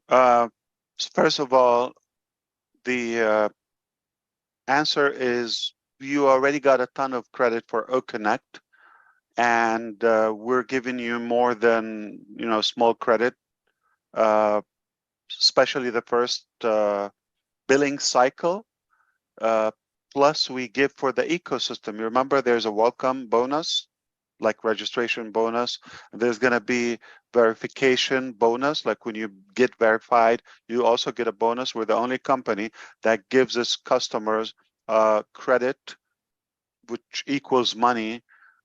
First of all, the answer is you already got a ton of credit for OConnect, and we're giving you more than small credit, especially the first billing cycle. Plus, we give for the ecosystem. You remember, there's a welcome bonus, like registration bonus. There's going to be verification bonus, like when you get verified, you also get a bonus. We're the only company that gives its customers credit, which equals money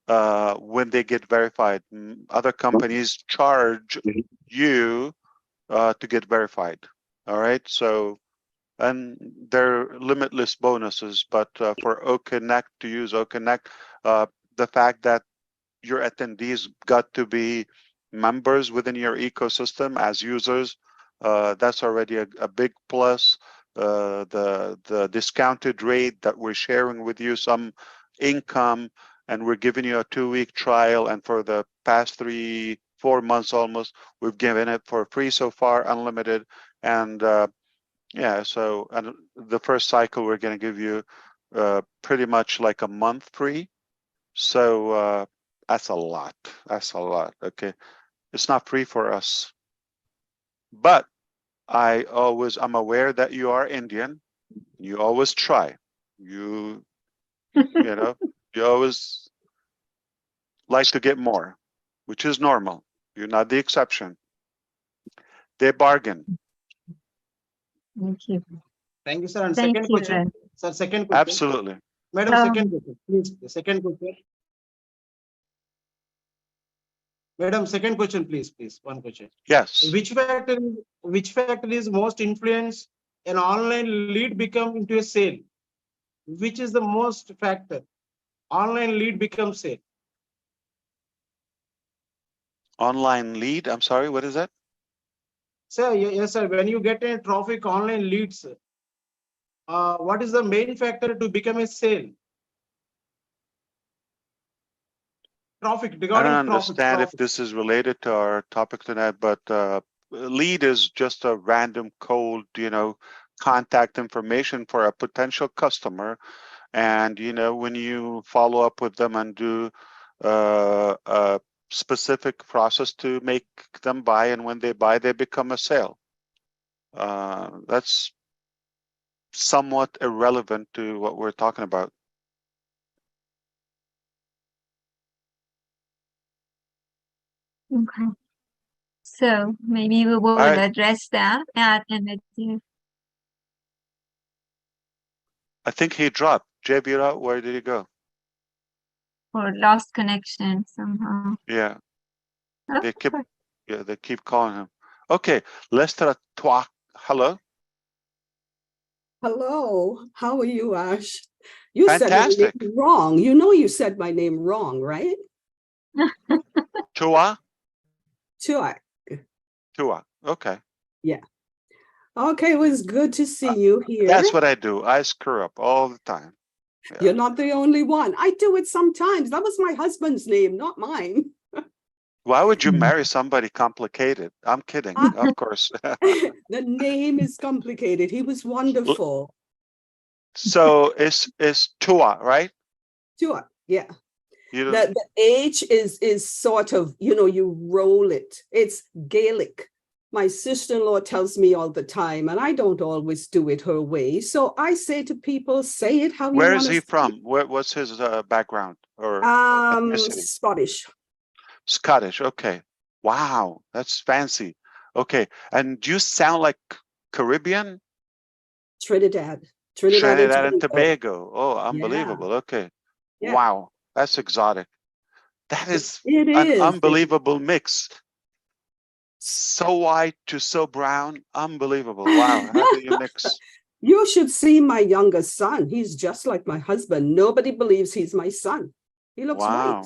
when they get verified. Other companies charge you to get verified. All right, so, and they're limitless bonuses, but for OConnect, to use OConnect, the fact that your attendees got to be members within your ecosystem as users, that's already a big plus. The discounted rate that we're sharing with you, some income, and we're giving you a 2-week trial, and for the past 3-4 months almost, we've given it for free so far, unlimited. And yeah, so, and the first cycle we're going to give you pretty much like a month free. So that's a lot. That's a lot. Okay, it's not free for us, but I'm aware that you are Indian. You always try. You you always like to get more, which is normal. You're not the exception. They bargain. Thank you. Thank you, sir. And Thank second you, question. Ren. Sir, second question. Absolutely. Madam, second question, please. The second question. Madam, second question, please. One question. Yes. Which factor is most influence an online lead become into a sale? Which is the most factor? Online lead becomes sale. Online lead. I'm sorry. What is that? Sir, yes, sir. When you get a traffic online leads, what is the main factor to become a sale? Traffic. I don't understand if this is related to our topic tonight, but lead is just a random cold, contact information for a potential customer. And, when you follow up with them and do a specific process to make them buy, and when they buy, they become a sale. That's somewhat irrelevant to what we're talking about. Okay. So maybe we will address that at an I think he dropped. Jabira, where did he go? or lost connection somehow. Yeah. Okay. They keep calling him. Okay, Lester Twak. Hello. Hello. How are you, Ash? You Fantastic. said my name wrong. You know you said my name wrong, right? Tua? Sure. Tua. Okay. Yeah. Okay, it was good to see you here. That's what I do. I screw up all the time. Yeah. You're not the only one. I do it sometimes. That was my husband's name, not mine. Why would you marry somebody complicated? I'm kidding, of course. The name is complicated. He was wonderful. So it's Tua, right? Sure. Yeah. The H is sort of, you roll it. It's Gaelic. My sister-in-law tells me all the time, and I don't always do it her way. So I say to people, say it how you want. Where is he from? What's his background? Or Scottish. Scottish. Okay. Wow, that's fancy. Okay. And do you sound like Caribbean? Trinidad and Tobago. Oh, unbelievable. Yeah. Okay. Yeah. Wow, that's exotic. That is an unbelievable mix. So white to so brown. Unbelievable. Wow. How do you mix? You should see my younger son. He's just like my husband. Nobody believes he's my son. He looks white.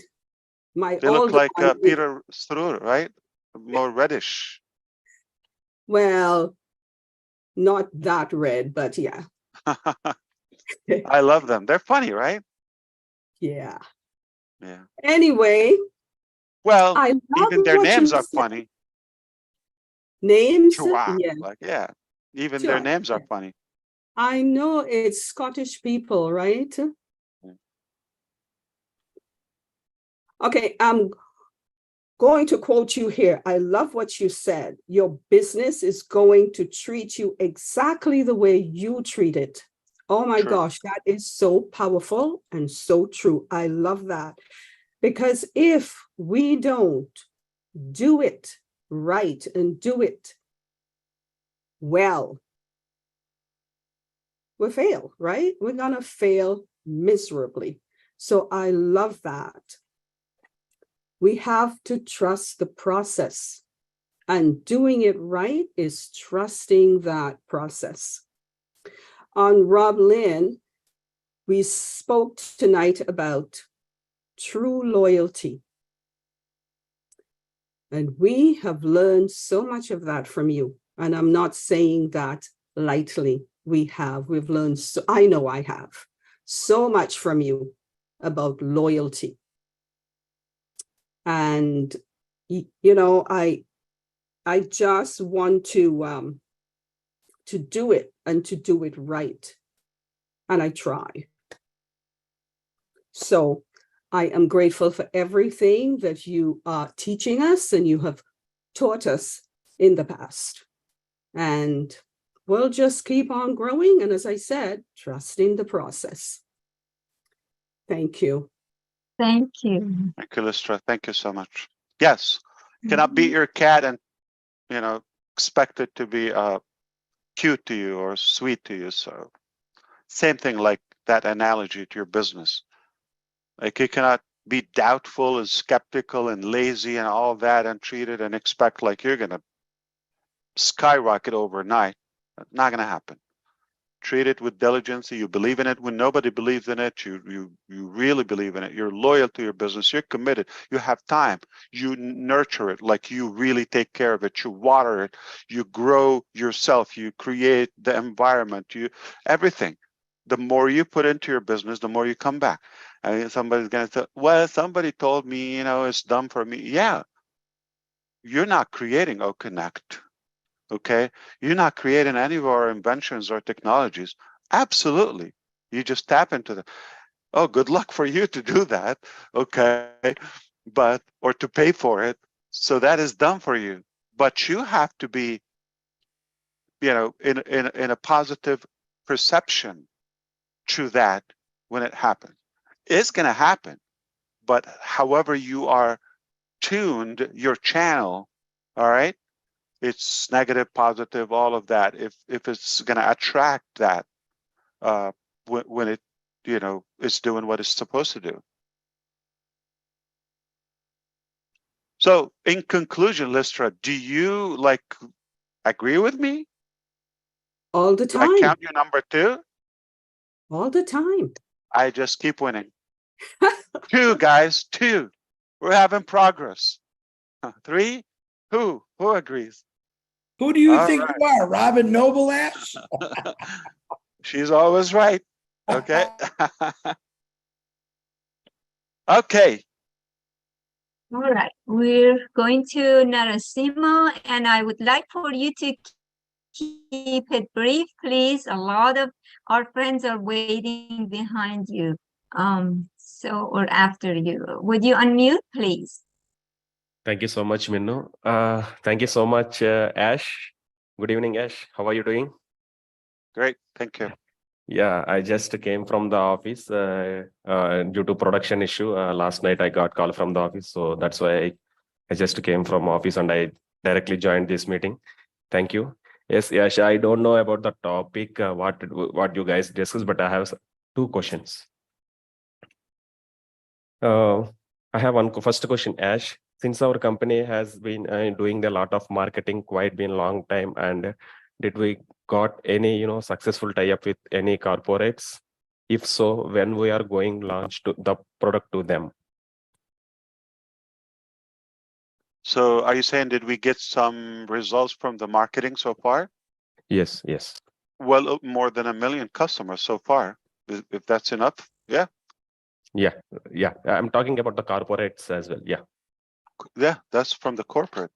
They look like Peter Struer, right? More reddish. Well, not that red, but yeah. I love them. They're funny, right? Yeah. Yeah. Anyway. Well, even their names are funny. Names? Chua. Yeah. Like, yeah, even their Chua, names are yeah. funny. I know it's Scottish people, right? Okay, I'm going to quote you here. I love what you said. Your business is going to treat you exactly the way you treat it. Oh my True. gosh, that is so powerful and so true. I love that. Because if we don't do it right and do it well, we'll fail, right? We're gonna fail miserably. So I love that. We have to trust the process, and doing it right is trusting that process. On Rob Lynn, we spoke tonight about true loyalty. And we have learned so much of that from you. And I'm not saying that lightly. We've learned, so I know I have so much from you about loyalty. And, you know, I just want to do it and to do it right. And I try. So I am grateful for everything that you are teaching us and you have taught us in the past. And we'll just keep on growing. And as I said, trusting the process. Thank you. Thank you. Thank you, Lystra. Thank you so much. Yes, you cannot beat your cat and, you know, expect it to be cute to you or sweet to you. So same thing like that analogy to your business. Like you cannot be doubtful and skeptical and lazy and all that and treat it and expect like you're going to skyrocket overnight. Not going to happen. Treat it with diligence. You believe in it when nobody believes in it. You really believe in it. You're loyal to your business. You're committed. You have time. You nurture it like you really take care of it. You water it. You grow yourself. You create the environment. You everything. The more you put into your business, the more you come back. I mean, somebody's going to say, well, somebody told me, you know, it's done for me. Yeah. You're not creating OConnect. Okay, you're not creating any of our inventions or technologies. Absolutely, you just tap into the. Oh, good luck for you to do that. Okay, but or to pay for it. So that is done for you. But you have to be, you know, in a positive perception to that when it happens. It's going to happen, but however you are tuned your channel, all right. It's negative, positive, all of that. If it's going to attract that when it, you know, is doing what it's supposed to do. So, in conclusion, Lystra, do you like agree with me? All the Do I time. count you number 2? All the time. I just keep winning. 2, guys, 2. We're having progress. 3. Who agrees? Who do you All think right. you are, Robin Noble Ash? She's always right. Okay. Okay. All right, we're going to Narasimha, and I would like for you to keep it brief, please. A lot of our friends are waiting behind you, or after you. Would you unmute, please? Thank you so much, Minno. Thank you so much, Ash. Good evening, Ash. How are you doing? Great. Thank you. Yeah, I just came from the office due to production issue. Last night I got call from the office, so that's why I just came from office and I directly joined this meeting. Thank you. Yes, Ash, I don't know about the topic, what you guys discussed, but I have 2 questions. I have one first question, Ash. Since our company has been doing a lot of marketing quite been long time, and did we got any, you know, successful tie-up with any corporates? If so, when we are going launch to the product to them? So are you saying, did we get some results from the marketing so far? Yes, yes. Well, more than 1 million customers so far. If that's enough, yeah. Yeah. I'm talking about the corporates as well. Yeah. Yeah, that's from the corporate.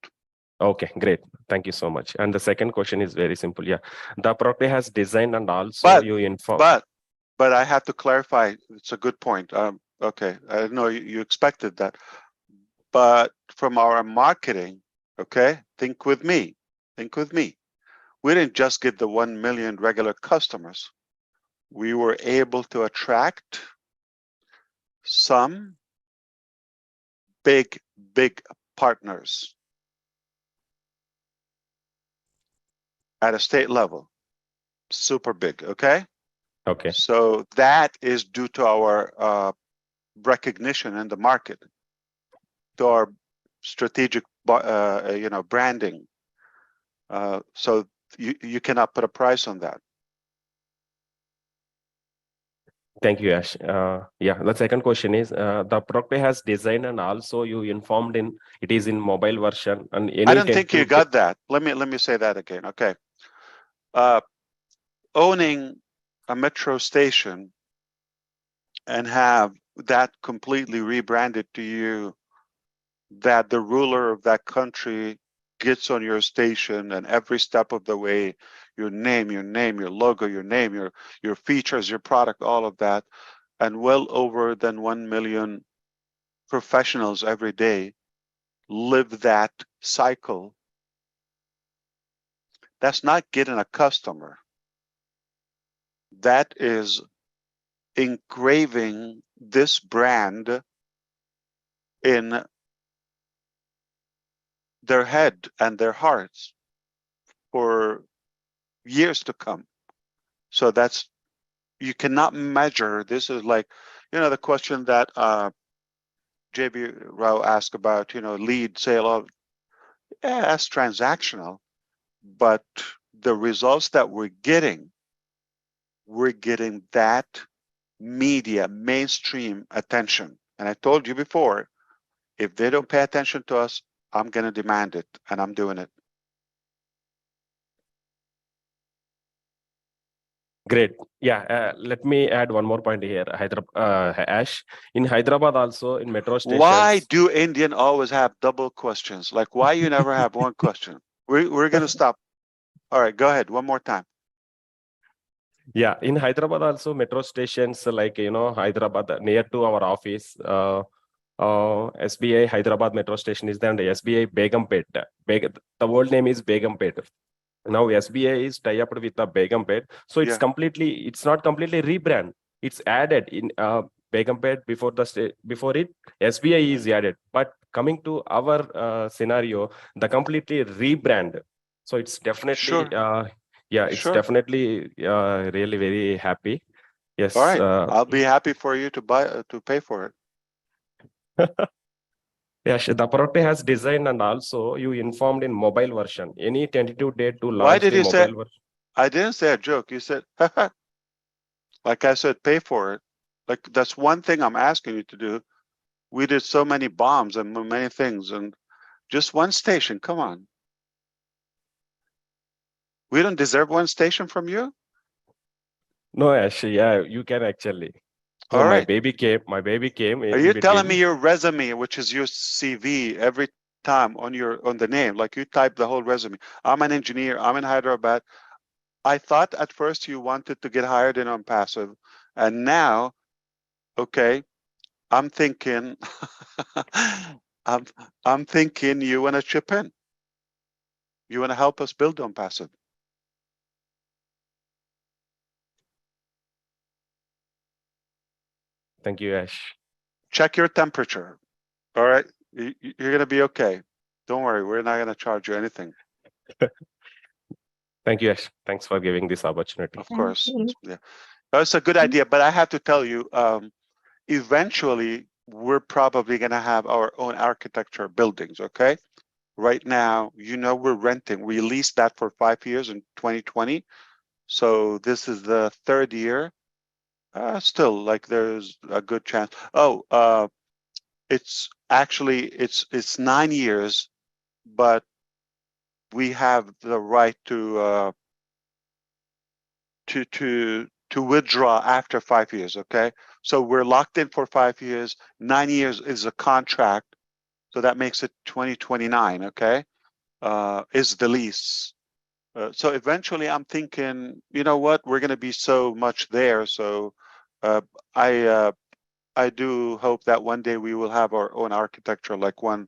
Okay, great. Thank you so much. And the second question is very simple. Yeah, the product has designed and also you inform. But I have to clarify. It's a good point. Okay, I know you expected that, but from our marketing, okay, think with me. We didn't just get the 1 million regular customers. We were able to attract some big partners at a state level, super big, okay? Okay. So that is due to our recognition in the market, to our strategic, branding. So you cannot put a price on that. Thank you, Ash. Yeah, the second question is the product has designed and also you informed in it is in mobile version and any. I don't think you got that. Let me say that again. Okay. Owning a metro station and have that completely rebranded to you, that the ruler of that country gets on your station and every step of the way, your name, your logo, your name, your features, your product, all of that, and well over than 1 million professionals every day live that cycle. That's not getting a customer. That is engraving this brand in their head and their hearts for years to come. So that's, you cannot measure. This is like, the question that JB Rao asked about, lead sale of, yeah, that's transactional, but the results that we're getting that media, mainstream attention. And I told you before, if they don't pay attention to us, I'm going to demand it, and I'm doing it. Great. Yeah, let me add one more point here. Ash, in Hyderabad also, in metro stations. Why do Indian always have double questions? Like, why you never have one question? We're going to stop. All right, go ahead. One more time. Yeah, in Hyderabad also, metro stations like, Hyderabad, near to our office, SBI Hyderabad metro station is there, and the SBI Begumpet. The old name is Begumpet. Now SBI is tied up with the Begumpet. So it's it's not completely rebrand. It's added in Begumpet before it, SBI is added. But coming to our scenario, the completely rebrand. So it's definitely, definitely really very happy. Yes. All right. I'll be happy for you to pay for it. Yes, the product has designed and also you informed in mobile version. Any tentative date to launch Why did the you mobile say? version? I didn't say a joke. You said, like I said, pay for it. Like that's one thing I'm asking you to do. We did so many bombs and many things, and just one station. Come on. We don't deserve one station from you? No, actually, yeah, you can actually. So All my right. baby came. Are you telling me your resume, which is your CV, every time on the name, like you type the whole resume? I'm an engineer. I'm in Hyderabad. I thought at first you wanted to get hired in on passive, and now, okay, I'm thinking, I'm thinking you want to chip in. You want to help us build on passive. Thank you, Ash. Check your temperature. All right, you're gonna be okay. Don't worry, we're not gonna charge you anything. Thank you, Ash. Thanks for giving this opportunity. Of course, yeah, that's a good idea. But I have to tell you, eventually we're probably gonna have our own architecture buildings. Okay, right now, we're renting. We leased that for 5 years in 2020, so this is the 3rd year. Still, like there's a good chance. Oh, it's actually it's 9 years, but we have the right to withdraw after 5 years. Okay, so we're locked in for 5 years. 9 years is a contract, so that makes it 2029. Okay, is the lease. So eventually I'm thinking, you know what, we're going to be so much there. So I do hope that one day we will have our own architecture, like one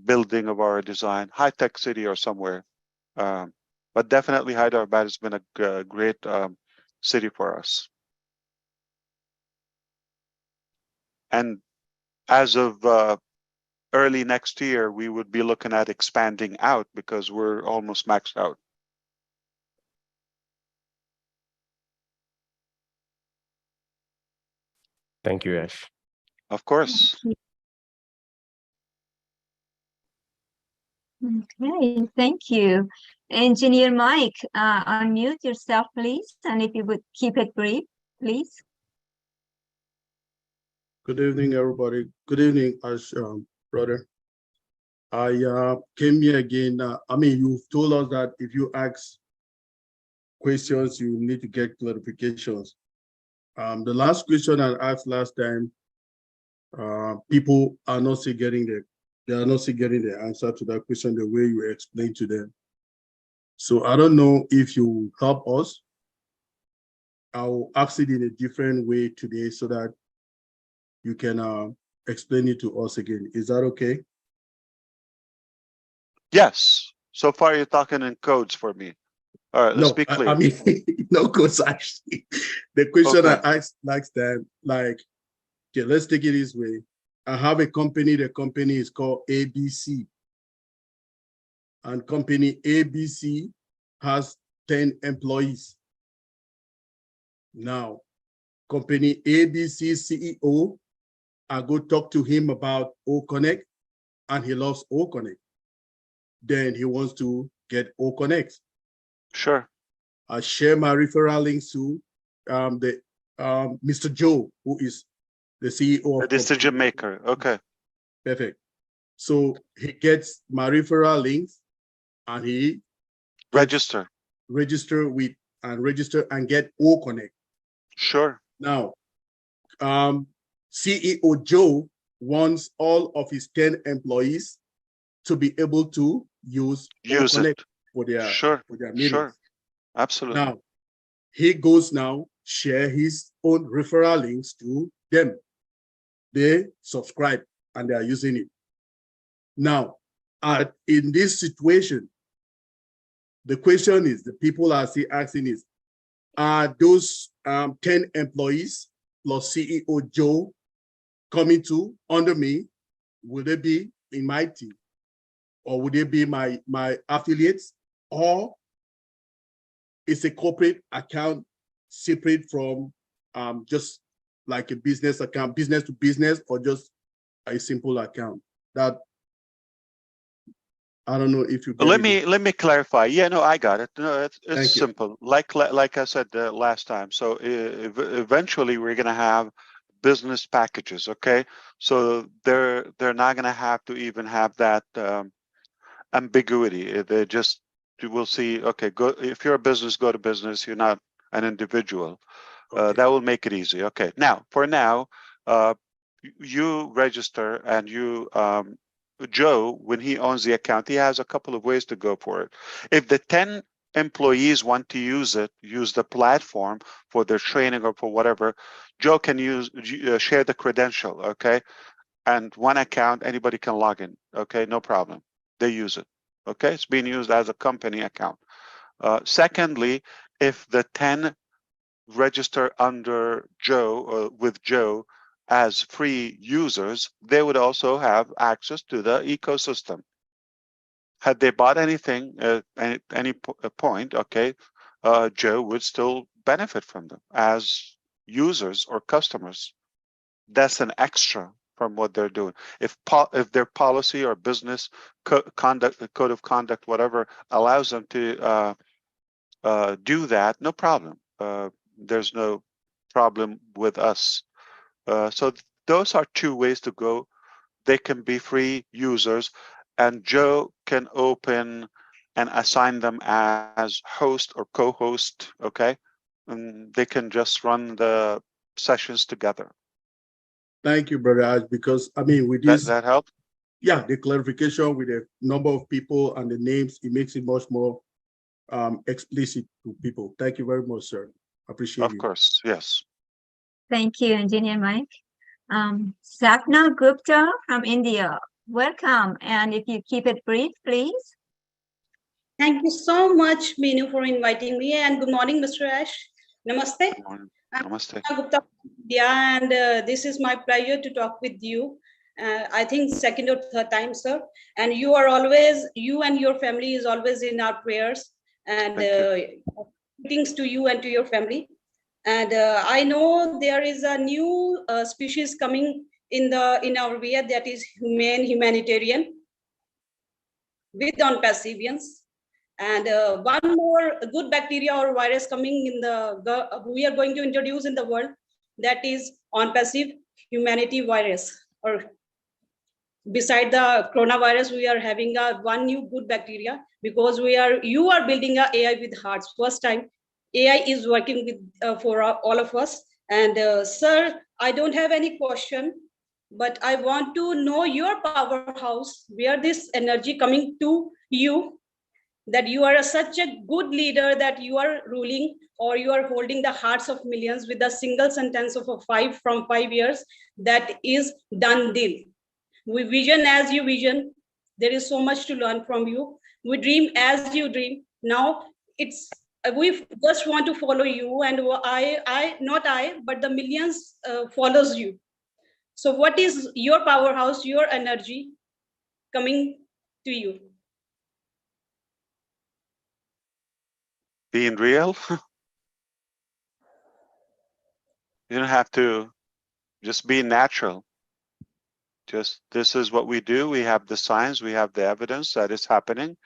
building of our design, high-tech city or somewhere. But definitely Hyderabad has been a great city for us. And as of early next year, we would be looking at expanding out because we're almost maxed out. Thank you, Ash. Of course. Okay, thank you. Engineer Mike, unmute yourself, please. And if you would keep it brief, please. Good evening, everybody. Good evening, Ash, brother. I came here again. I mean, you've told us that if you ask questions, you need to get clarifications. The last question I asked last time, people are not still getting the answer to that question the way you explained to them. So I don't know if you help us. I'll ask it in a different way today so that you can explain it to us again. Is that okay? Yes. So far, you're talking in codes for me. All right, let's be clear. I mean, no codes actually. The question Okay. I asked last time, like, okay, let's take it this way. I have a company, the company is called ABC. And company ABC has 10 employees. Now, company ABC CEO, I go talk to him about O-Connect, and he loves O-Connect. Then he wants to get O-Connect. Sure. I share my referral links to Mr. Joe, who is the CEO The of decision maker. Okay. Perfect. So he gets my referral links and he Register. register and get O-Connect. Sure. Now, CEO Joe wants all of his 10 employees to be able to use O-Connect for their meetings. Sure. Absolutely. Now, he goes now share his own referral links to them. They subscribe and they are using it. Now, in this situation, the question is, the people are still asking is, are those 10 employees plus CEO Joe coming to under me? Will they be in my team? Or would they be my affiliates? Or it's a corporate account separate from just like a business account, business to business, or just a simple account? That I don't know if you get let me clarify. Yeah, no, I got it. No, it's you. simple. Like I said last time. So eventually we're gonna have business packages. Okay, so they're not gonna have to even have that ambiguity. They just, you will see. Okay, go if you're a business, go to business. You're not an individual. Okay. That will make it easy. Okay. Now, for now, you register and you. Joe, when he owns the account, he has a couple of ways to go for it. If the 10 employees want to use the platform for their training or for whatever, Joe can share the credential, okay? And one account, anybody can log in, okay? No problem. They use it, okay? It's being used as a company account. Secondly, if the 10 register under Joe or with Joe as free users, they would also have access to the ecosystem. Had they bought anything at any point, okay, Joe would still benefit from them as users or customers. That's an extra from what they're doing. If their policy or business code of conduct, whatever, allows them to do that, no problem. There's no problem with us. So those are two ways to go. They can be free users, and Joe can open and assign them as host or co-host, okay? And they can just run the sessions together. Thank you, Brother Ash, because I mean, with this, that help? yeah, the clarification with the number of people and the names, it makes it much more explicit to people. Thank you very much, sir. Appreciate it. Of course, yes. Thank you, Engineer Mike. Sapna Gupta from India, welcome. And if you keep it brief, please. Thank you so much, Meenu, for inviting me. And good morning, Mr. Ash. Namaste. Good morning. I'm Namaste. Gupta from India, and this is my pleasure to talk with you. I think second or third time, sir. And you are always, you and your family is always in our prayers. And greetings to you and to your family. And I know there is a new species coming in our way, that is humanitarian with non-passivians. And one more good bacteria or virus coming in we are going to introduce in the world, that is on-passive humanity virus. Or beside the coronavirus, we are having one new good bacteria, because you are building a AI with hearts. First time AI is working with for all of us. And sir, I don't have any question, but I want to know your powerhouse, where this energy coming to you, that you are such a good leader, that you are ruling, or you are holding the hearts of millions with a single sentence of 5 years, that is done deal. We vision as you vision. There is so much to learn from you. We dream as you dream. Now we just want to follow you, and not I, but the millions follows you. So what is your powerhouse, your energy coming to you? Being real. You don't have to just be natural. Just, this is what we do. We have the science, we have the evidence that it's happening,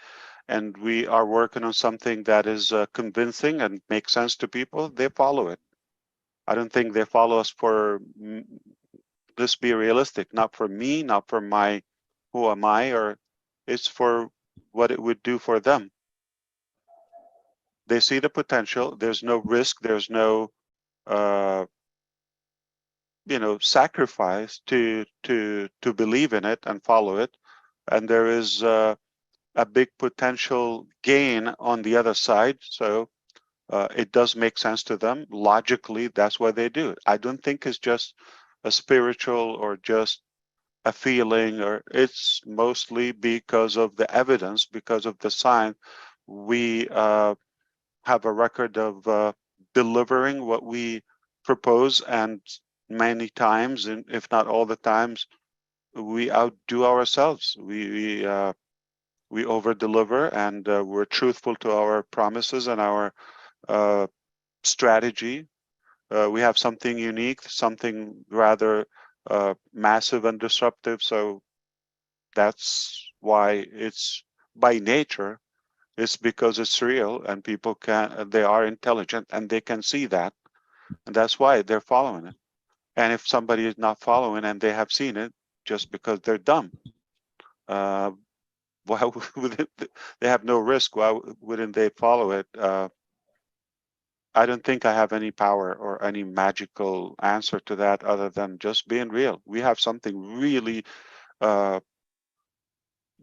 and we are working on something that is convincing and makes sense to people. They follow it. I don't think they follow us for, let's be realistic, not for me, not for my, who am I, or it's for what it would do for them. They see the potential. There's no risk. There's no, sacrifice to believe in it and follow it. And there is a big potential gain on the other side. So it does make sense to them. Logically, that's why they do it. I don't think it's just a spiritual or just a feeling, or it's mostly because of the evidence, because of the science. We have a record of delivering what we propose, and many times, and if not all the times, we outdo ourselves. We over deliver, and we're truthful to our promises and our strategy. We have something unique, something rather massive and disruptive. So that's why it's by nature. It's because it's real, and people they are intelligent, and they can see that, and that's why they're following it. And if somebody is not following and they have seen it, just because they're dumb, why would they have no risk? Why wouldn't they follow it? I don't think I have any power or any magical answer to that, other than just being real. We have something really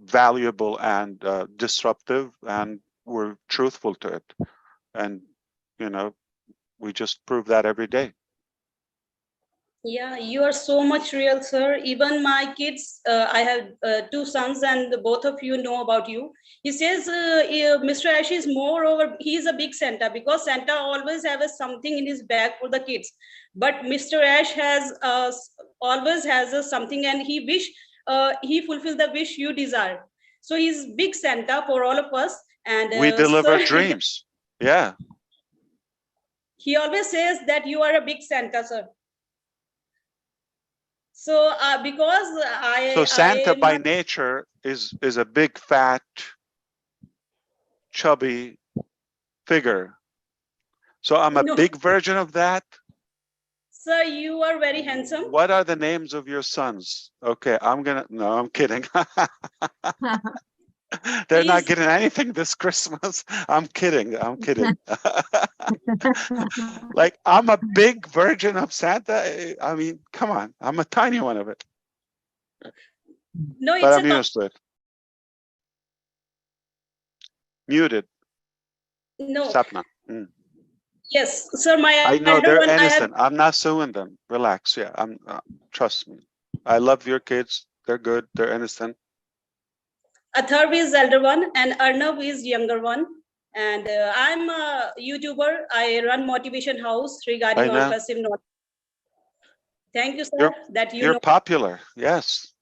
valuable and disruptive, and we're truthful to it. And we just prove that every day. Yeah, you are so much real, sir. Even my kids, I have 2 sons, and both of you know about you. He says Mr. Ash is moreover, he is a big Santa, because Santa always has something in his bag for the kids. But Mr. Ash has always has something, and he fulfills the wish you desire. So he's big Santa for all of us. And we deliver dreams. Yeah. He always says that you are a big Santa, sir. So because Santa by nature is a big, fat, chubby figure. So I'm a big version of that. Sir, you are very handsome. What are the names of your sons? Okay, no, I'm kidding. They're not getting anything this Christmas. I'm kidding. Like, I'm a big version of Santa. I mean, come on. I'm a tiny one of it. No, But it's I'm a used to it. Muted, no. Sapna. Mm. Yes, sir. My I know elder they're one, I have innocent. I'm not suing them. Relax. Yeah, I'm. Trust me. I love your kids. They're good. They're innocent. Atharv is elder one and Arnav is younger one. And I'm a YouTuber. I run Motivation House regarding I know. on-passive knowledge. Thank you, sir, You're that you You're know. popular. Yes.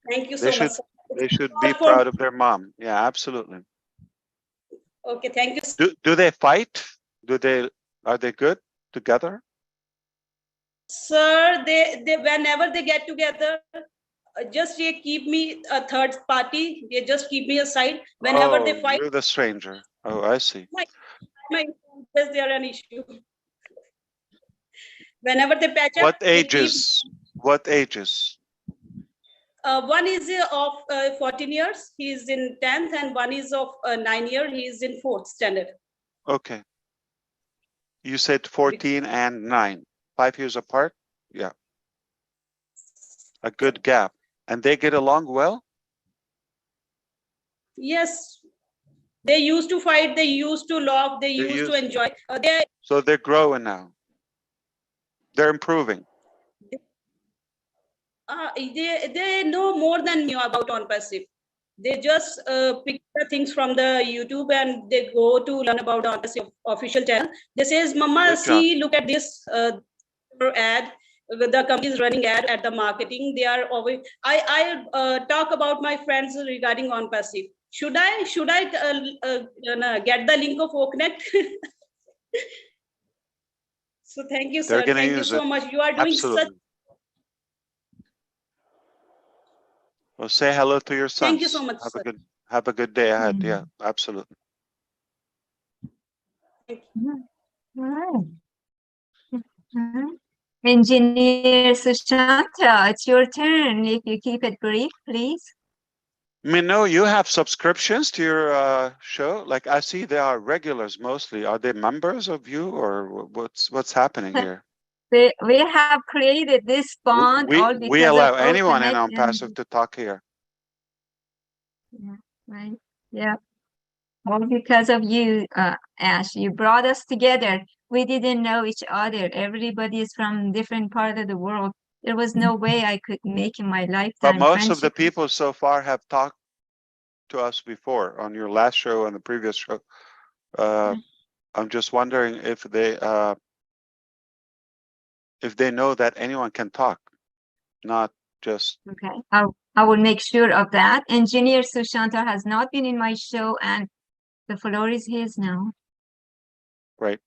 Thank you They so much, sir. They should be It's for- proud of their mom. Yeah, absolutely. Okay, thank you, sir. Do they fight? Are they good together? Sir, they whenever they get together, just they keep me a third party. They just keep me aside. Whenever they fight, You're the stranger. Oh, I see. is there an issue? Whenever they patch up, What they keep- ages? What ages? One is of 14 years. He is in 10th, and one is of 9 years. He is in 4th standard. Okay. You said 14 and 9. 5 years apart? Yeah. A good gap. And they get along well? Yes, they used to fight. They used to laugh. They used to enjoy. So they're growing now. They're improving. They know more than me about on-passive. They just pick the things from the YouTube and they go to learn about the on-passive official channel. They says, "Mama, Good see, look at this ad. The company is running ad at the marketing. They are always." I talk about my friends regarding on-passive. Should I get the link of OakNet? So thank you, They're sir. gonna Thank you use so it. much. You are doing Absolutely. such. Well, say hello to your sons. Thank you so much, sir. Have a good day ahead. Yeah, absolutely. Right. Engineer Sushanta, it's your turn. If you keep it brief, please. Mino, you have subscriptions to your show? Like I see they are regulars mostly. Are they members of you or what's happening here? We have created this bond all because we allow of anyone in OpenX on passive to talk here. Yeah, right. Yeah. All because of you, Ash. You brought us together. We didn't know each other. Everybody is from different part of the world. There was no way I could make in my lifetime. But most of the friendship. people so far have talked to us before on your last show and the previous show. I'm just wondering if they know that anyone can talk, not just. Okay, I will make sure of that. Engineer Sushanta has not been in my show, and the floor is his now. Right.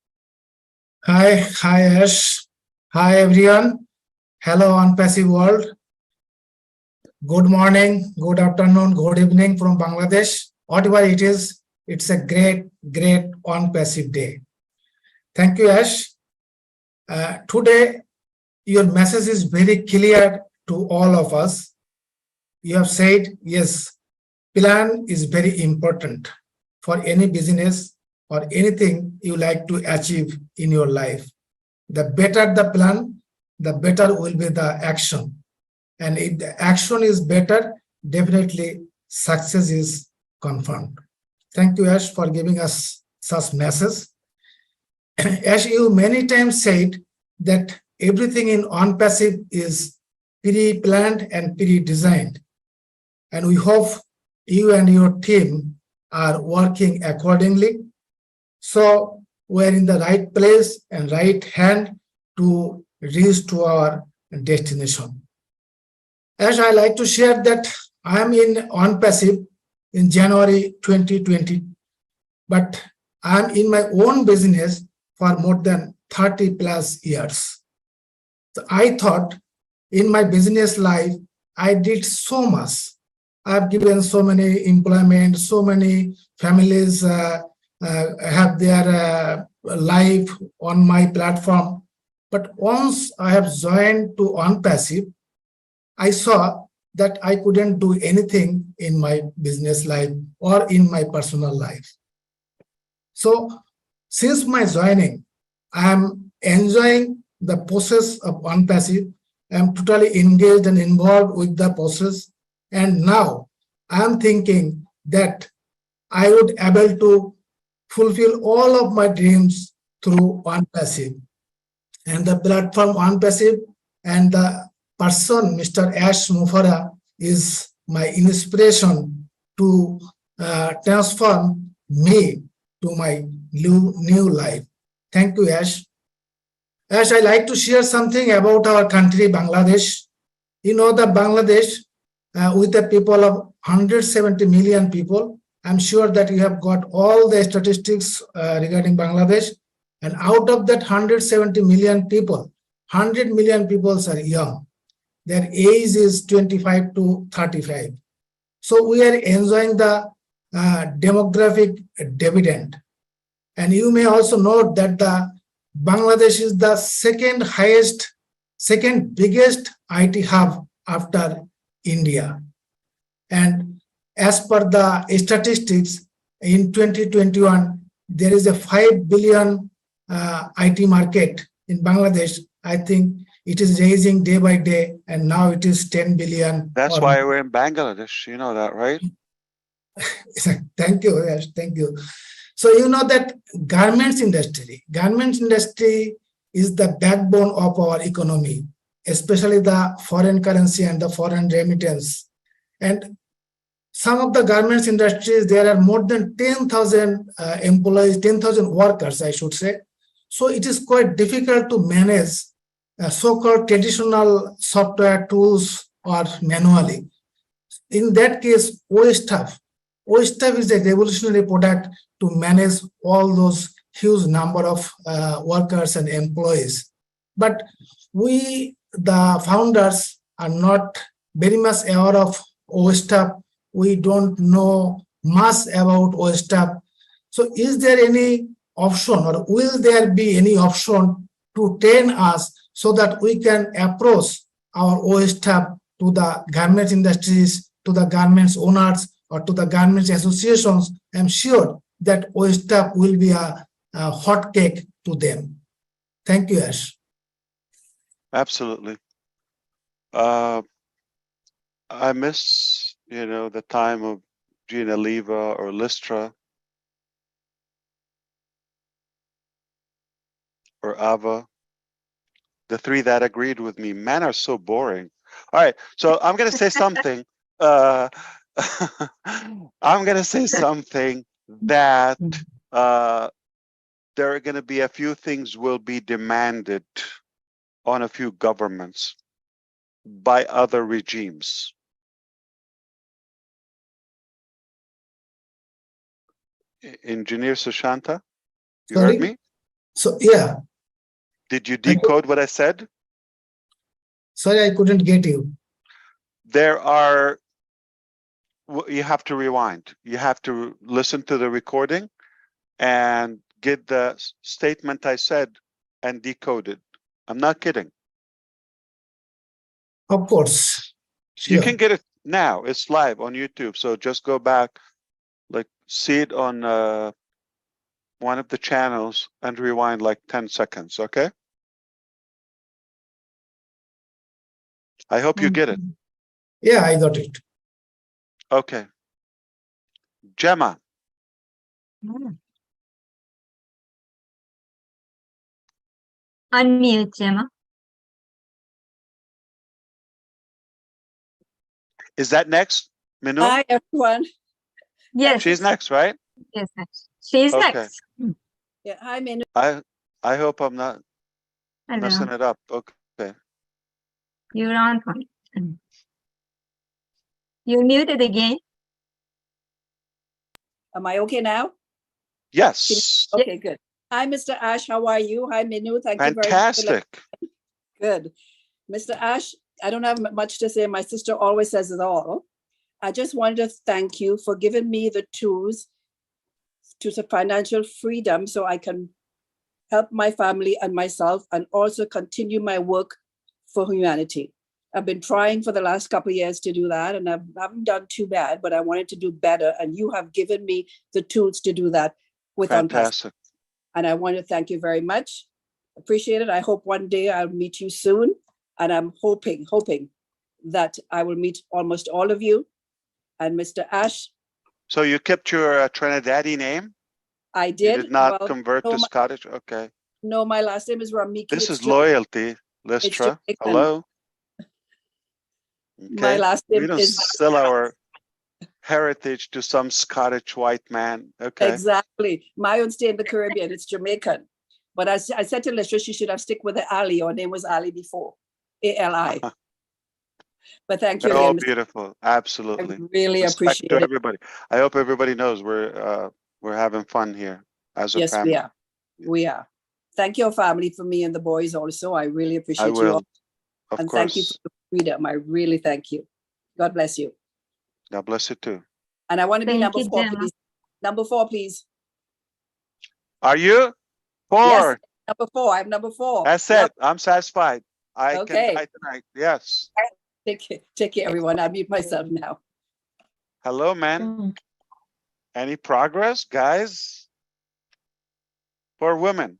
Hi, Ash. Hi, everyone. Hello, on passive world. Good morning, good afternoon, good evening from Bangladesh. Whatever it is, it's a great on passive day. Thank you, Ash. Today, your message is very clear to all of us. You have said, yes, plan is very important for any business or anything you like to achieve in your life. The better the plan, the better will be the action. And if the action is better, definitely success is confirmed. Thank you, Ash, for giving us such message. Ash, you many times said that everything in on-passive is pre-planned and pre-designed. And we hope you and your team are working accordingly. So we're in the right place and right hand to reach to our destination. As I like to share that I'm in on-passive in January 2020, but I'm in my own business for more than 30 plus years. So I thought in my business life, I did so much. I've given so many employment, so many families have their life on my platform. But once I have joined to on-passive, I saw that I couldn't do anything in my business life or in my personal life. So since my joining, I am enjoying the process of on-passive. I am totally engaged and involved with the process. And now I'm thinking that I would able to fulfill all of my dreams through OnePassive. And the platform OnePassive and the person, Mr. Ash Mufareh, is my inspiration to transform me to my new life. Thank you, Ash. Ash, I like to share something about our country, Bangladesh. You know that Bangladesh, with a people of 170 million people, I'm sure that you have got all the statistics regarding Bangladesh. And out of that 170 million people, 100 million people are young. Their age is 25 to 35. So we are enjoying the demographic dividend. And you may also note that the Bangladesh is the second biggest IT hub after India. And as per the statistics, in 2021, there is a 5 billion IT market in Bangladesh. I think it is raising day by day, and now it is 10 billion. That's why we're in Bangladesh. You know that, right? Thank you. Yes, thank you. So you know that garments industry is the backbone of our economy, especially the foreign currency and the foreign remittance. And some of the garments industries, there are more than 10,000 employees, 10,000 workers, I should say. So it is quite difficult to manage so-called traditional software tools or manually. In that case, OSTAF is a revolutionary product to manage all those huge number of workers and employees. But we, the founders, are not very much aware of OSTAF. We don't know much about OSTAF. So is there any option, or will there be any option to train us so that we can approach our OSTAF to the garment industries, to the garments owners, or to the garments associations? I'm sure that OSTAF will be a hot cake to them. Thank you, Ash. Absolutely. I miss, the time of Gina Leva or Lystra or Ava, the three that agreed with me. Men are so boring. All right, so I'm going to say something. I'm going to say something that there are going to be a few things will be demanded on a few governments by other regimes. Engineer Sushanta, you Sorry? heard me? So, yeah. Did you decode what I said? Sorry, I couldn't get you. You have to rewind. You have to listen to the recording and get the statement I said and decode it. I'm not kidding. Of course. Sure. You can get it now. It's live on YouTube. So just go back, see it on one of the channels and rewind 10 seconds, okay? I hope you get it. Yeah, I got it. Okay. Gemma. Unmute, Gemma. Is that next, Minu? Hi, everyone. Yes. She's next, right? Yes, she's Okay. next. Yeah, hi, Minu. I hope I'm not messing Hello. it up. Okay. You're on point. You're muted again. Am I okay now? Yes. Okay, good. Hi, Mr. Ash. How are you? Hi, Minu. Thank you very much. Fantastic. Good. Mr. Ash, I don't have much to say. My sister always says it all. I just wanted to thank you for giving me the tools to financial freedom so I can help my family and myself and also continue my work for humanity. I've been trying for the last couple of years to do that, and I haven't done too bad, but I wanted to do better. And you have given me the tools to do that with Fantastic. And I want to thank you very much. Appreciate it. I hope one day I'll meet you soon. And I'm hoping that I will meet almost all of you. And Mr. Ash, So you kept your Trinidadian name? I You did. did not well, convert no, to my- Scottish? Okay. No, my last name is Ramiki. This It's is loyalty, Listra. Jamaican. Hello? My last We name don't is sell our heritage to some Scottish white man. Okay. exactly. My own stay in the Caribbean. It's Jamaican. But I said to Listra, she should have stick with the Ali. Her name was Ali before. A-L-I. But thank you They're all again, Mr. beautiful. I Absolutely. really Respect appreciate to it. everybody. I hope everybody knows we're having fun here as a Yes, family. we are. We are. Thank your family for me and the boys also. I really I appreciate you will, all. of And thank you for course. the freedom. I really thank you. God bless you. God bless you too. And I want to be Thank number you, 4, Gemma. please. Number 4, please. Are you? Yes, 4. number 4. I'm number 4. That's Yep. it. I'm satisfied. I Okay. can die tonight. Yes. Take care, everyone. I'll mute myself now. Hello, man. Any progress, guys? For women.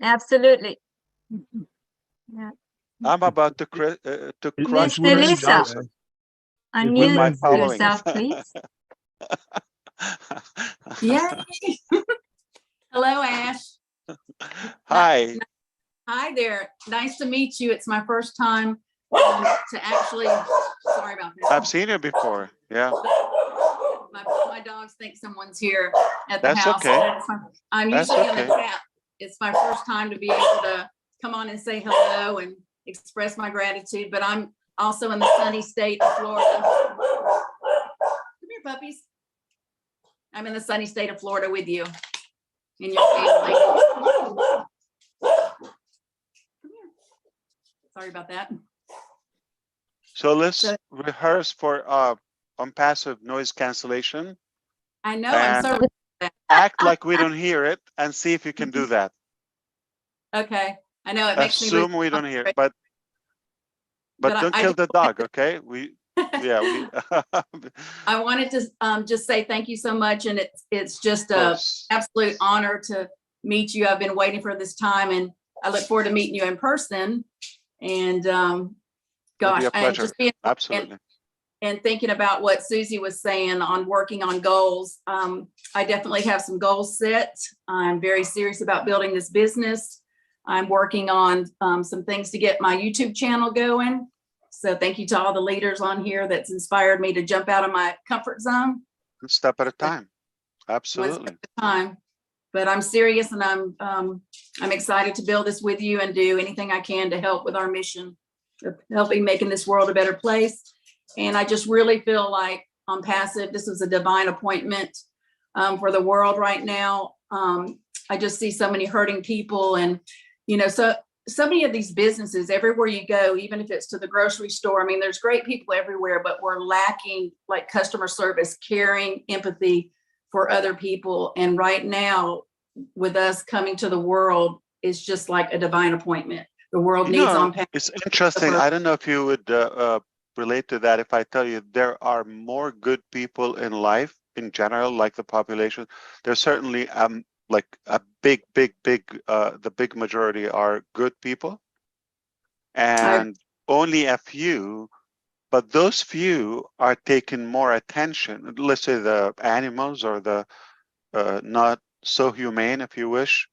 Absolutely. Yeah. I'm about to crush Miss Chris Elisa, Johnson with my unmute following. yourself, please. Yay! Hello, Ash. Hi. Hi there. Nice to meet you. It's my first time to actually, sorry about that. I've seen you before. Yeah. My dogs think someone's here at the That's house. okay. I'm That's usually in the okay. chat. It's my first time to be able to come on and say hello and express my gratitude, but I'm also in the sunny state of Florida. Come here, puppies. I'm in the sunny state of Florida with you and your family. Come here. Sorry about that. So let's So- rehearse for unpassive noise cancellation. I know, I'm And so, act like we don't hear it and see if you can do that. okay. I know it makes me lose Assume we don't hear it, concentra- but But don't I kill the dog, okay? Yeah, we I wanted to just say thank you so much, and it's just of a course. absolute honor to meet you. I've been waiting for this time, and I look forward to meeting you in person. And It'll gosh, be a and pleasure. just being Absolutely. and thinking about what Susie was saying on working on goals. I definitely have some goals set. I'm very serious about building this business. I'm working on some things to get my YouTube channel going. So thank you to all the leaders on here that's inspired me to jump out of my comfort zone. One step at a time. One Absolutely. step at a time. But I'm serious, and I'm excited to build this with you and do anything I can to help with our mission of helping making this world a better place. And I just really feel like on Passive, this was a divine appointment for the world right now. I just see so many hurting people, and so many of these businesses, everywhere you go, even if it's to the grocery store, I mean, there's great people everywhere, but we're lacking like customer service, caring, empathy for other people. And right now, with us coming to the world, it's just like a divine appointment. The world needs on Passive. It's interesting. I don't know if you would relate to that if I tell you there are more good people in life in general, like the population. There's certainly like a big, the big majority are good people, and only a few, but those few are taking more attention. Let's say the animals or the not so humane, if you wish.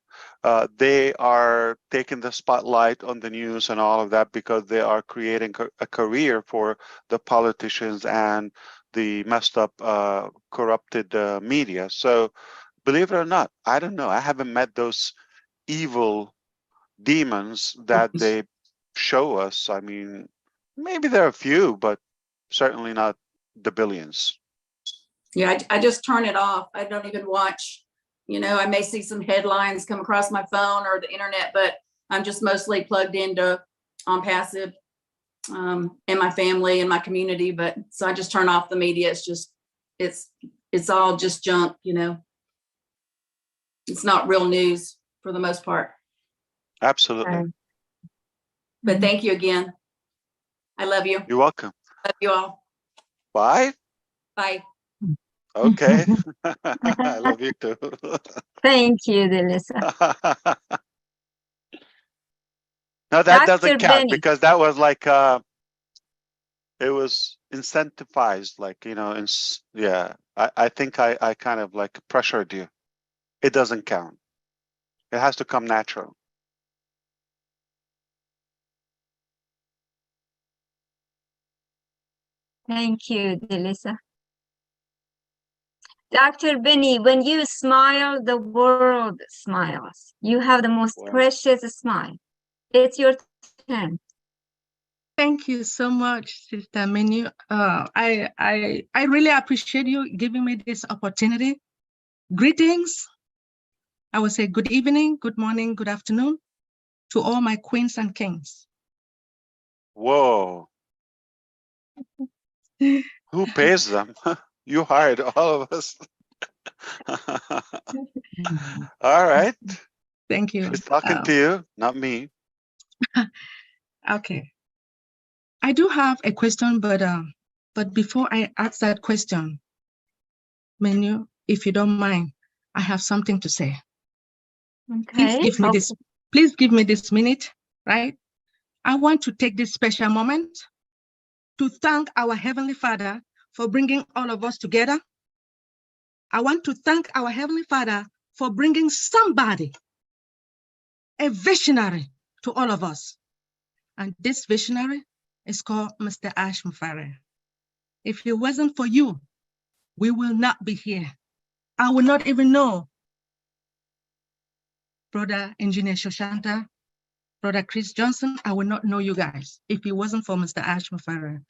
They are taking the spotlight on the news and all of that because they are creating a career for the politicians and the messed up, corrupted media. So believe it or not, I don't know. I haven't met those evil demons that they show us. I mean, maybe there are a few, but certainly not the billions. Yeah, I just turn it off. I don't even watch. I may see some headlines come across my phone or the internet, but I'm just mostly plugged into on Passive and my family and my community. But so I just turn off the media. It's all just junk, It's not real news for the most part. Absolutely. But thank you again. I love you. You're welcome. Love you all. Bye. Bye. Okay. I love you too. Thank you, Delisa. No, that Dr. doesn't count Benny. because that was like it was incentivized, like, you know, yeah. I think I kind of like pressured you. It doesn't count. It has to come natural. Thank you, Delisa. Dr. Benny, when you smile, the world smiles. You have the most Wow. precious smile. It's your turn. Thank you so much, Sister Menu. I really appreciate you giving me this opportunity. Greetings. I will say good evening, good morning, good afternoon to all my queens and kings. Whoa. Who pays them? You hired all of us. All right. Thank you. She's talking to you, not me. Okay. I do have a question, but before I ask that question, Menu, if you don't mind, I have something to say. Okay. Please give me this minute, right? I want to take this special moment to thank our Heavenly Father for bringing all of us together. I want to thank our Heavenly Father for bringing somebody, a visionary, to all of us. And this visionary is called Mr. Ash Mufareh. If it wasn't for you, we will not be here. I would not even know Brother Engineer Shoshanta, Brother Chris Johnson. I would not know you guys if it wasn't for Mr. Ash Mufareh.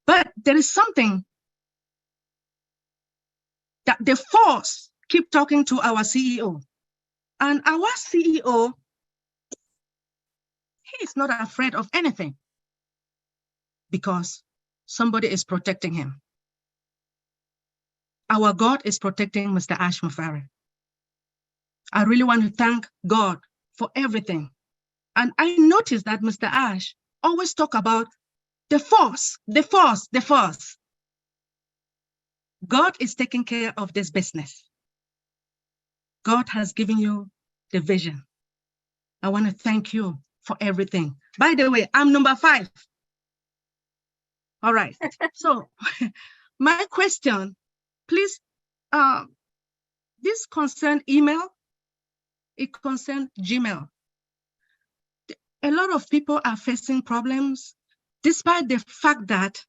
But there is something that the force keep talking to our CEO. And our CEO, he is not afraid of anything because somebody is protecting him. Our God is protecting Mr. Ash Mufareh. I really want to thank God for everything. And I noticed that Mr. Ash always talk about the force, the force, the force. God is taking care of this business. God has given you the vision. I want to thank you for everything. By the way, I'm number 5. All right. So my question, please, this concern email, it concern Gmail. A lot of people are facing problems despite the fact that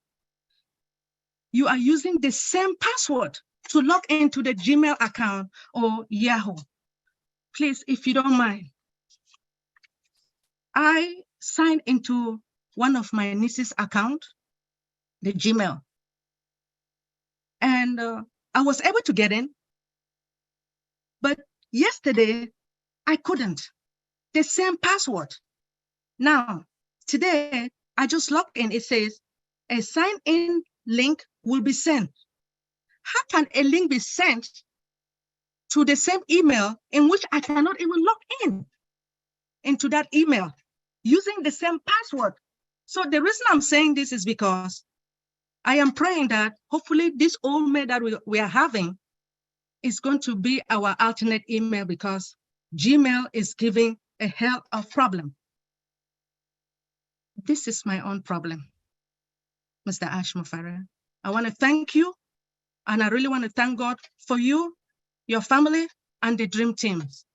you are using the same password to log into the Gmail account or Yahoo. Please, if you don't mind, I signed into one of my niece's account, the Gmail, and I was able to get in, but yesterday I couldn't. The same password. Now, today I just logged in. It says a sign-in link will be sent. How can a link be sent to the same email in which I cannot even log in into that email using the same password? So the reason I'm saying this is because I am praying that hopefully this old mail that we are having is going to be our alternate email because Gmail is giving a hell of problem. This is my own problem, Mr. Ash Mufareh. I want to thank you, and I really want to thank God for you, your family, and the dream teams.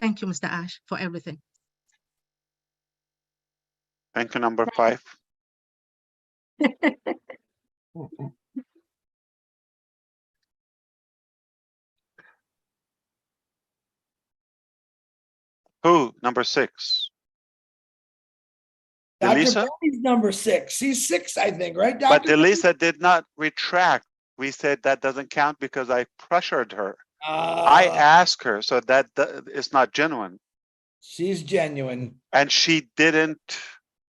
Thank you, Mr. Ash, for everything. Thank you, number 5. Who? Number 6. Dr. Delisa? Benny's number 6. He's 6, I think, right, Dr. But Delisa did not retract. We said that doesn't count because I pressured her. I asked her, so that is not genuine. She's genuine. And she didn't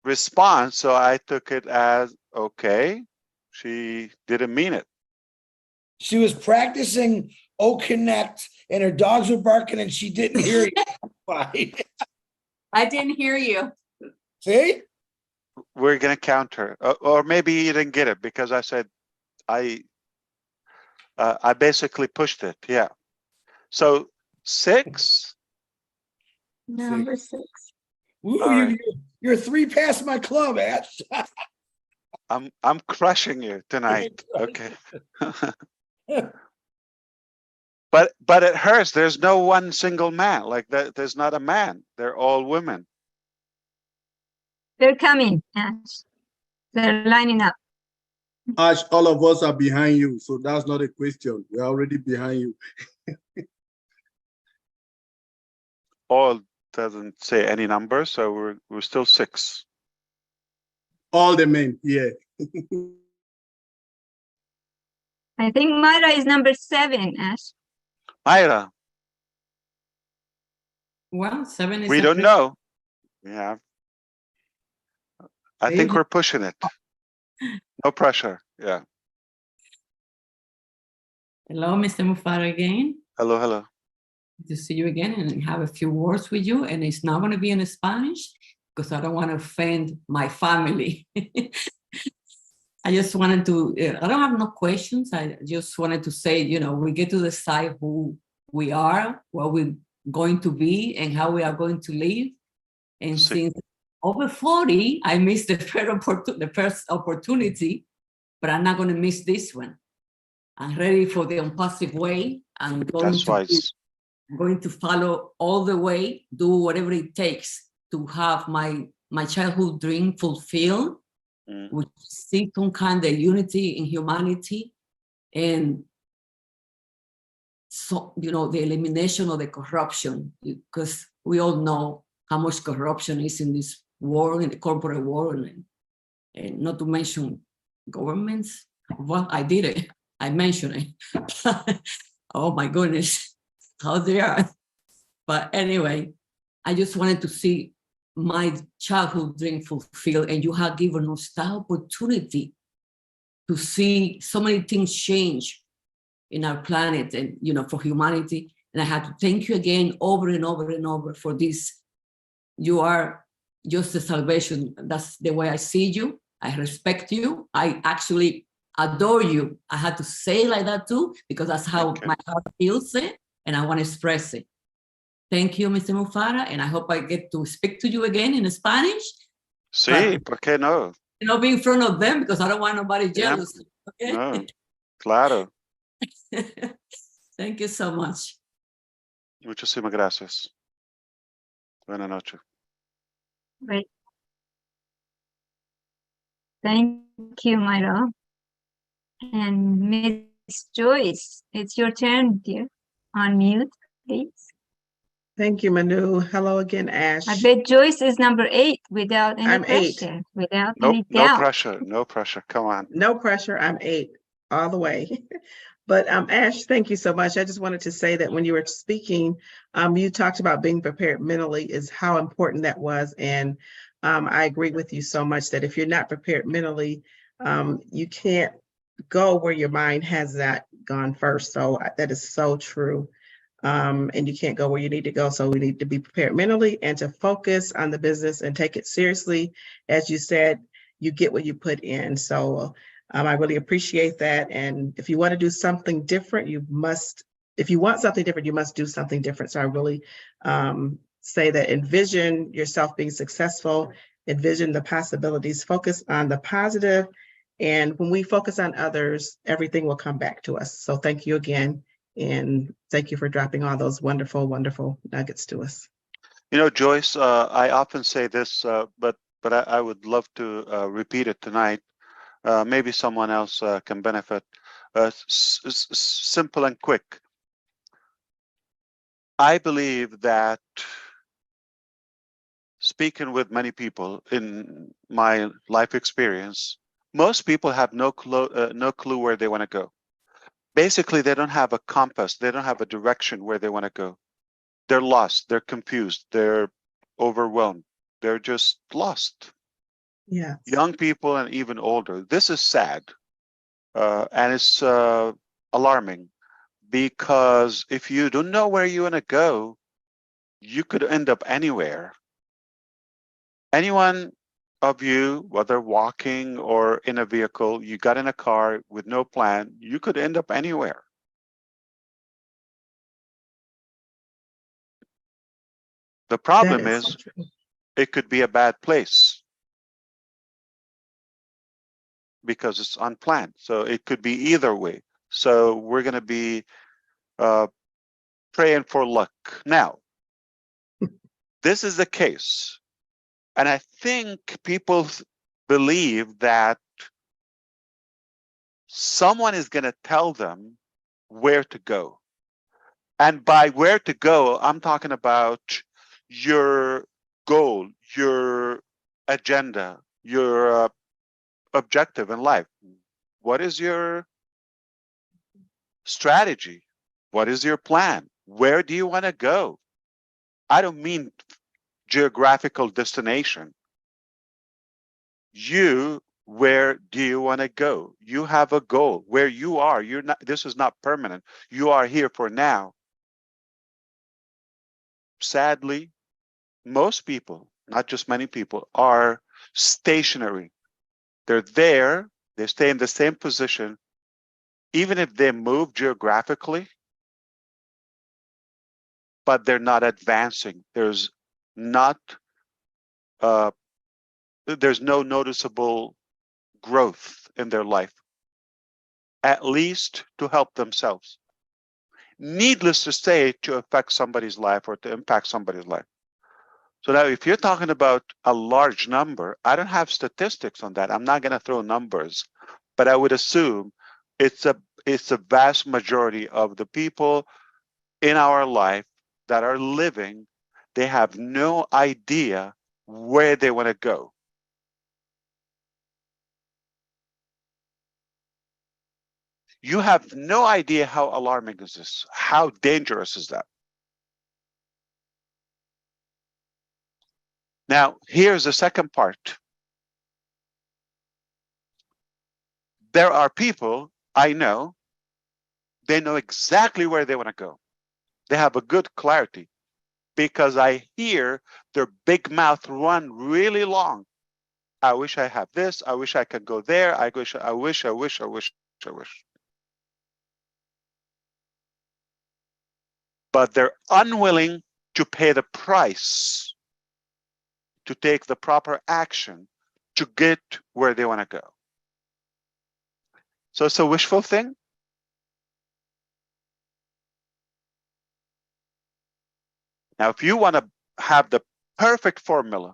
respond, so I took it as, okay, she didn't mean it. She was practicing O Connect and her dogs were barking and she didn't hear you. I didn't hear you. See? We're going to count her. Or maybe you didn't get it because I said, I basically pushed it. Yeah. So 6. Number 6. Ooh, All right. you're 3 past my club, Ash. I'm crushing you tonight. Okay. But it hurts. There's no one single man. Like that, there's not a man. They're all women. They're coming, Ash. They're lining up. Ash, all of us are behind you, so that's not a question. We're already behind you. All doesn't say any number, so we're still 6. All the men, yeah. I think Myra is number 7, Ash. Myra, Well, 7 is. we don't know. Yeah. I think we're pushing it. No pressure. Yeah. Hello, Mr. Mufareh again. Hello, hello. To see you again and have a few words with you. And it's not going to be in Spanish because I don't want to offend my family. I just wanted to, I don't have no questions. I just wanted to say, you know, we get to decide who we are, what we're going to be, and how we are going to live. And since over 40, I missed the first opportunity, but I'm not going to miss this one. I'm ready for the impulsive way. I'm going to follow all the way, do whatever it takes to have my childhood dream fulfilled, which see some kind of unity in humanity, and so, you know, the elimination of the corruption, because we all know how much corruption is in this world, in the corporate world, and not to mention governments. Well, I did it. I mentioned it. Oh my goodness, how they are. But anyway, I just wanted to see my childhood dream fulfilled, and you have given us that opportunity to see so many things change in our planet and, you know, for humanity. And I have to thank you again over and over and over for this. You are just the salvation. That's the way I see you. I respect you. I actually adore you. I had to say it like that too, because that's how my heart feels it, and I want to express it. Thank you, Mr. Mufareh, and I hope I get to speak to you again in Spanish. Sí, ¿por qué no? Not be in front of them, because I don't want nobody jealous. Okay? No, claro. Thank you so much. Muchísimas gracias. Buenas noches. Great. Thank you, Myra. And Miss Joyce, it's your turn, dear. Unmute, please. Thank you, Manu. Hello again, Ash. I bet Joyce is number 8 without any I'm 8. pressure, without Nope, any no doubt. pressure, no pressure. Come on. No pressure. I'm 8 all the way. But Ash, thank you so much. I just wanted to say that when you were speaking, you talked about being prepared mentally, is how important that was. And I agree with you so much that if you're not prepared mentally, you can't go where your mind has not gone first. So that is so true. And you can't go where you need to go. So we need to be prepared mentally and to focus on the business and take it seriously. As you said, you get what you put in. So I really appreciate that. And if you want to do something different, you must, if you want something different, you must do something different. So I really say that envision yourself being successful, envision the possibilities, focus on the positive. And when we focus on others, everything will come back to us. So thank you again. And thank you for dropping all those wonderful, wonderful nuggets to us. You know, Joyce, I often say this, but I would love to repeat it tonight. Maybe someone else can benefit. Simple and quick. I believe that speaking with many people in my life experience, most people have no clue where they want to go. Basically, they don't have a compass. They don't have a direction where they want to go. They're lost. They're confused. They're overwhelmed. They're just lost. Yeah. Young people and even older. This is sad. And it's alarming, because if you don't know where you want to go, you could end up anywhere. Anyone of you, whether walking or in a vehicle, you got in a car with no plan, you could end up anywhere. The problem is It could be a bad place because it's unplanned. So it could be either way. So we're going to be praying for luck. Now, this is the case. And I think people believe that someone is going to tell them where to go. And by where to go, I'm talking about your goal, your agenda, your objective in life. What is your strategy? What is your plan? Where do you want to go? I don't mean geographical destination. Where do you want to go? You have a goal. Where you are, you're not. This is not permanent. You are here for now. Sadly, most people, not just many people, are stationary. They're there. They stay in the same position, even if they move geographically, but they're not advancing. There's no noticeable growth in their life, at least to help themselves. Needless to say, to affect somebody's life or to impact somebody's life. So now if you're talking about a large number, I don't have statistics on that. I'm not going to throw numbers, but I would assume it's a vast majority of the people in our life that are living, they have no idea where they want to go. You have no idea how alarming is this? How dangerous is that? Now, here's the second part. There are people I know, they know exactly where they want to go. They have a good clarity because I hear their big mouth run really long. I wish I have this. I wish I could go there. I wish. But they're unwilling to pay the price, to take the proper action to get where they want to go. So it's a wishful thing. Now, if you want to have the perfect formula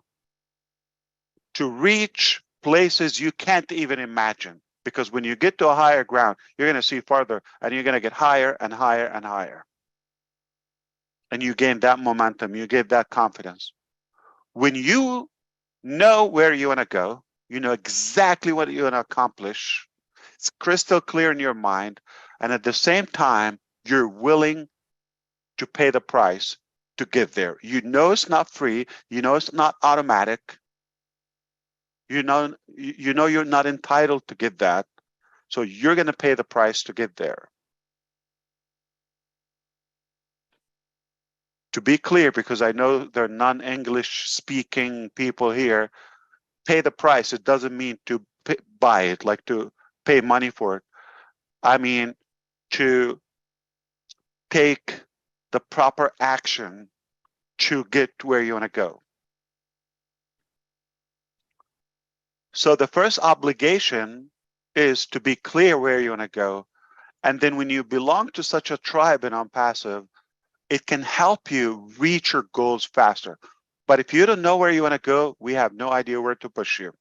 to reach places you can't even imagine, because when you get to a higher ground, you're going to see farther and you're going to get higher and higher and higher. And you gain that momentum, you get that confidence. When you know where you want to go, you know exactly what you want to accomplish. It's crystal clear in your mind. And at the same time, you're willing to pay the price to get there. You know it's not free. You know it's not automatic. You know you're not entitled to get that. So you're going to pay the price to get there. To be clear, because I know there are non-English speaking people here, pay the price. It doesn't mean to buy it, like to pay money for it. I mean to take the proper action to get where you want to go. So the first obligation is to be clear where you want to go. And then when you belong to such a tribe in OMPASSIVE, it can help you reach your goals faster. But if you don't know where you want to go, we have no idea where to push you.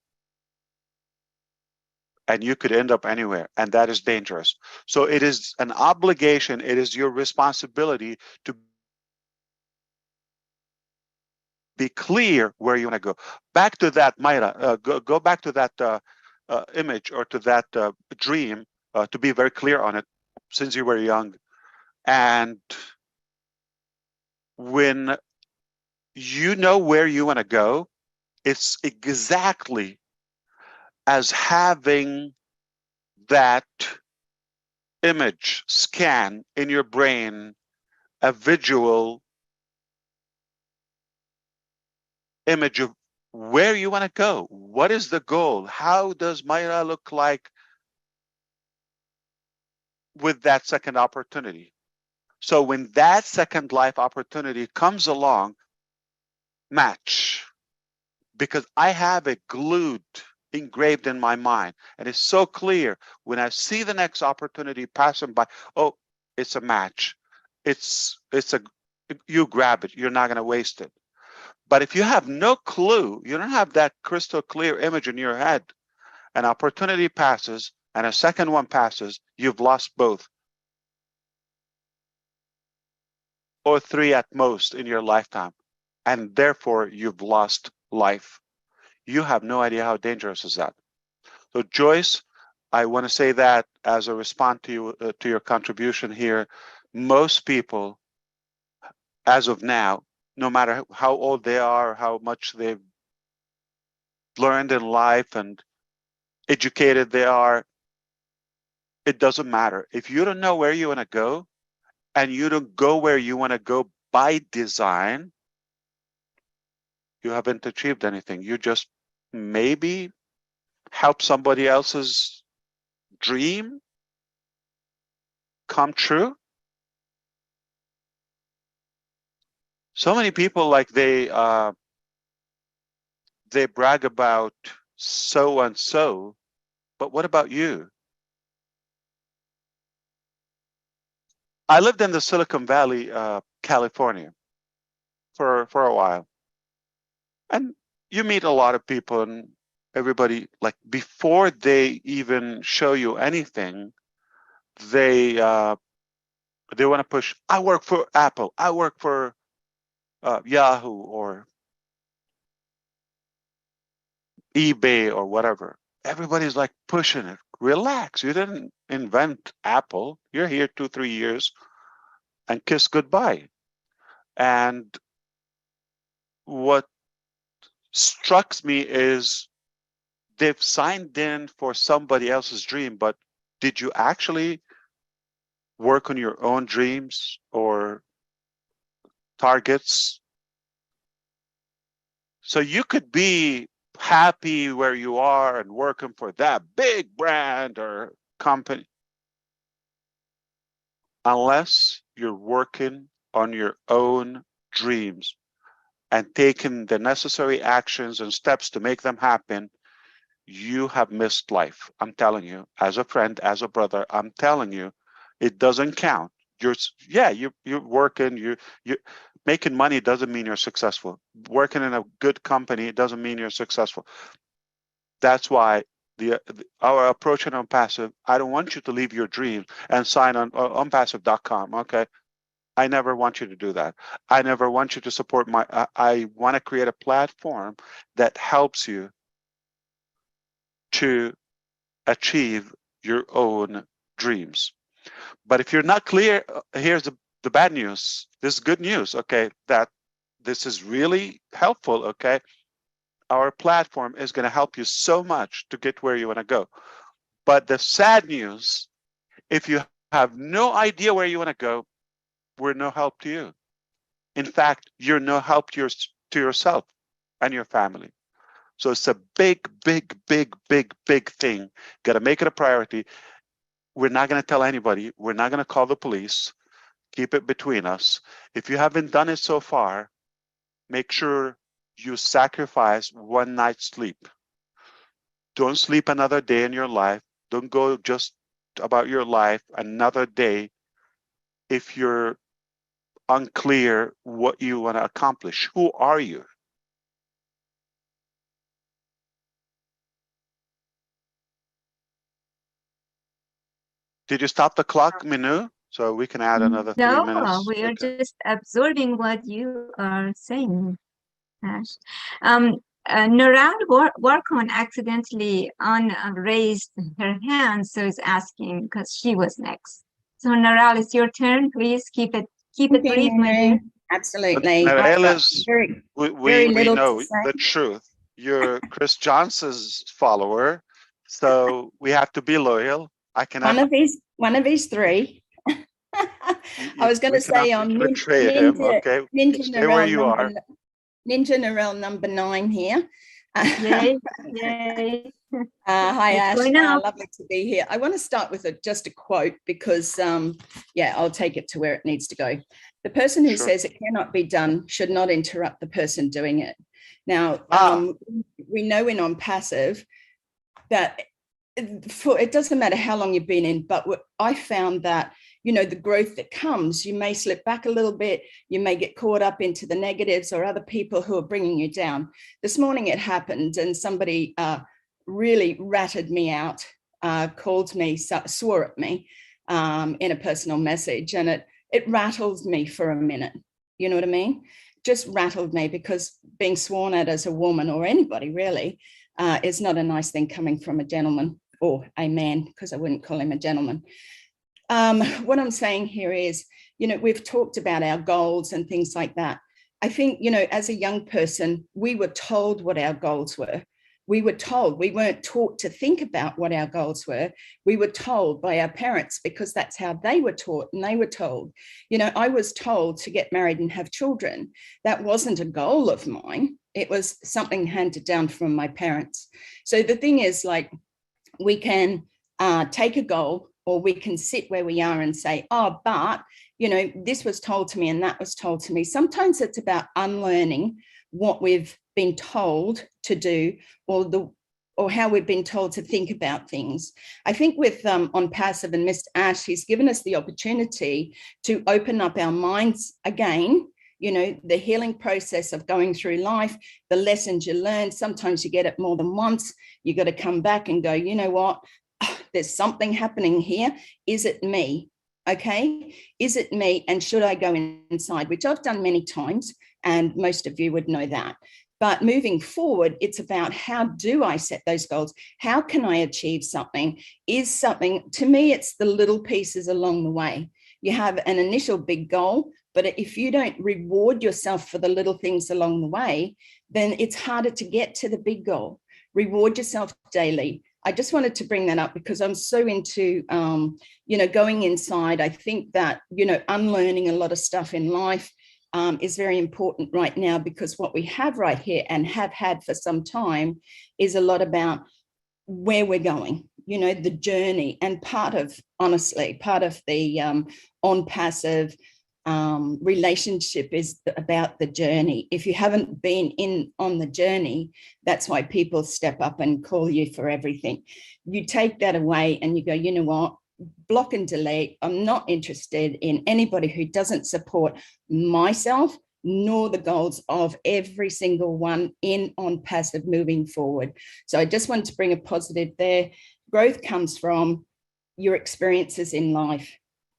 And you could end up anywhere, and that is dangerous. So it is an obligation, it is your responsibility to be clear where you want to go. Back to that, Mayra, go back to that image or to that dream, to be very clear on it, since you were young. And when you know where you want to go, it's exactly as having that image scan in your brain, a visual image of where you want to go. What is the goal? How does Mayra look like with that second opportunity? So when that second life opportunity comes along, match. because I have it glued, engraved in my mind. And it's so clear when I see the next opportunity passing by, oh, it's a match. You grab it, you're not going to waste it. But if you have no clue, you don't have that crystal clear image in your head, an opportunity passes and a second one passes, you've lost both. Or 3 at most in your lifetime. And therefore you've lost life. You have no idea how dangerous is that. So Joyce, I want to say that as a response to your contribution here, most people, as of now, no matter how old they are, how much they've learned in life and educated they are, it doesn't matter. If you don't know where you want to go, and you don't go where you want to go by design, you haven't achieved anything. You just maybe help somebody else's dream come true. So many people, like they brag about so and so, but what about you? I lived in the Silicon Valley, California, for a while, and you meet a lot of people, and everybody, like, before they even show you anything, they want to push. I work for Apple. I work for Yahoo or eBay or whatever. Everybody's like pushing it. Relax. You didn't invent Apple. You're here 2-3 years, and kiss goodbye. And what struck me is they've signed in for somebody else's dream, but did you actually work on your own dreams or targets? So you could be happy where you are and working for that big brand or company, unless you're working on your own dreams and taking the necessary actions and steps to make them happen. You have missed life. I'm telling you, as a friend, as a brother, I'm telling you, it doesn't count. You're working, you're making money doesn't mean you're successful. Working in a good company doesn't mean you're successful. That's why our approach in OnPassive, I don't want you to leave your dreams and sign on onpassive.com. Okay, I never want you to do that. I never want you to support I want to create a platform that helps you to achieve your own dreams. But if you're not clear, here's the bad news. This is good news, okay, that this is really helpful, okay? Our platform is going to help you so much to get where you want to go. But the sad news, if you have no idea where you want to go, we're no help to you. In fact, you're no help to yourself and your family. So it's a big, big, big, big, big thing. Got to make it a priority. We're not going to tell anybody. We're not going to call the police. Keep it between us. If you haven't done it so far, make sure you sacrifice one night's sleep. Don't sleep another day in your life. Don't go just about your life another day if you're unclear what you want to accomplish. Who are you? Did you stop the clock, Minu? So we can add another 3 minutes. No, we are just absorbing what you are saying, Ash. Narad Warkon accidentally raised her hand, so is asking because she was next. So Naral, it's your turn. Please keep it brief, my dear. Absolutely. We know the truth. You're Chris Johnson's follower, so we have to be loyal. I can one of these 3. I was going to say on Ninja Narelle number 9 here. Yay, yay. Hi, Ash. Lovely to be here. I want to start with just a quote because, I'll take it to where it needs to go. The person who says it cannot be done should not interrupt the person doing it. Now, we know in On Passive that it doesn't matter how long you've been in, but I found that, you know, the growth that comes, you may slip back a little bit, you may get caught up into the negatives or other people who are bringing you down. This morning it happened and somebody really ratted me out, called me, swore at me in a personal message, and it rattled me for a minute. You know what I mean? Just rattled me, because being sworn at as a woman, or anybody really, is not a nice thing coming from a gentleman, or a man, because I wouldn't call him a gentleman. What I'm saying here is, you know, we've talked about our goals and things like that. I think, you know, as a young person, we were told what our goals were. We were told, we weren't taught to think about what our goals were. We were told by our parents, because that's how they were taught and they were told. You know, I was told to get married and have children. That wasn't a goal of mine. It was something handed down from my parents. So the thing is, like, we can take a goal, or we can sit where we are and say, oh, but, you know, this was told to me and that was told to me. Sometimes it's about unlearning what we've been told to do, or how we've been told to think about things. I think with On Passive and Mr. Ash, he's given us the opportunity to open up our minds again. You know, the healing process of going through life, the lessons you learn. Sometimes you get it more than once. You got to come back and go, you know what? There's something happening here. Is it me? Okay. Is it me? And should I go inside? Which I've done many times, and most of you would know that. But moving forward, it's about, how do I set those goals? How can I achieve something? Is something, to me, it's the little pieces along the way. You have an initial big goal, but if you don't reward yourself for the little things along the way, then it's harder to get to the big goal. Reward yourself daily. I just wanted to bring that up because I'm so into, you know, going inside. I think that, you know, unlearning a lot of stuff in life is very important right now, because what we have right here and have had for some time is a lot about where we're going, you know, the journey. And part of, honestly, part of the On Passive relationship is about the journey. If you haven't been on the journey, that's why people step up and call you for everything. You take that away and you go, you know what? Block and delete. I'm not interested in anybody who doesn't support myself nor the goals of every single one in On Passive moving forward. So I just wanted to bring a positive there. Growth comes from your experiences in life.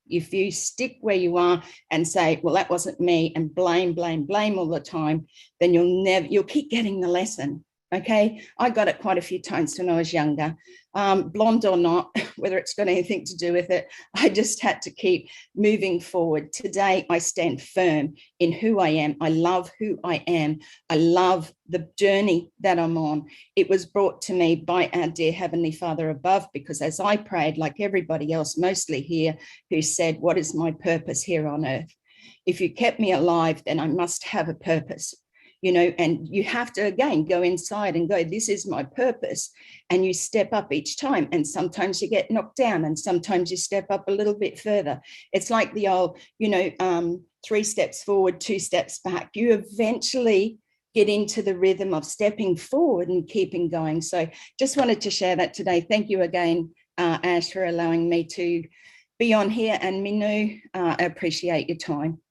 If you stick where you are and say, well, that wasn't me, and blame all the time, then you'll keep getting the lesson. Okay, I got it quite a few times when I was younger, blonde or not, whether it's got anything to do with it. I just had to keep moving forward. Today, I stand firm in who I am. I love who I am. I love the journey that I'm on. It was brought to me by our dear Heavenly Father above, because as I prayed, like everybody else, mostly here, who said, what is my purpose here on earth? If you kept me alive, then I must have a purpose. You know, and you have to, again, go inside and go, this is my purpose. And you step up each time. And sometimes you get knocked down and sometimes you step up a little bit further. It's like the old, you know, 3 steps forward, 2 steps back. You eventually get into the rhythm of stepping forward and keeping going. So just wanted to share that today. Thank you again, Ash, for allowing me to be on here. And Minu, I appreciate your time.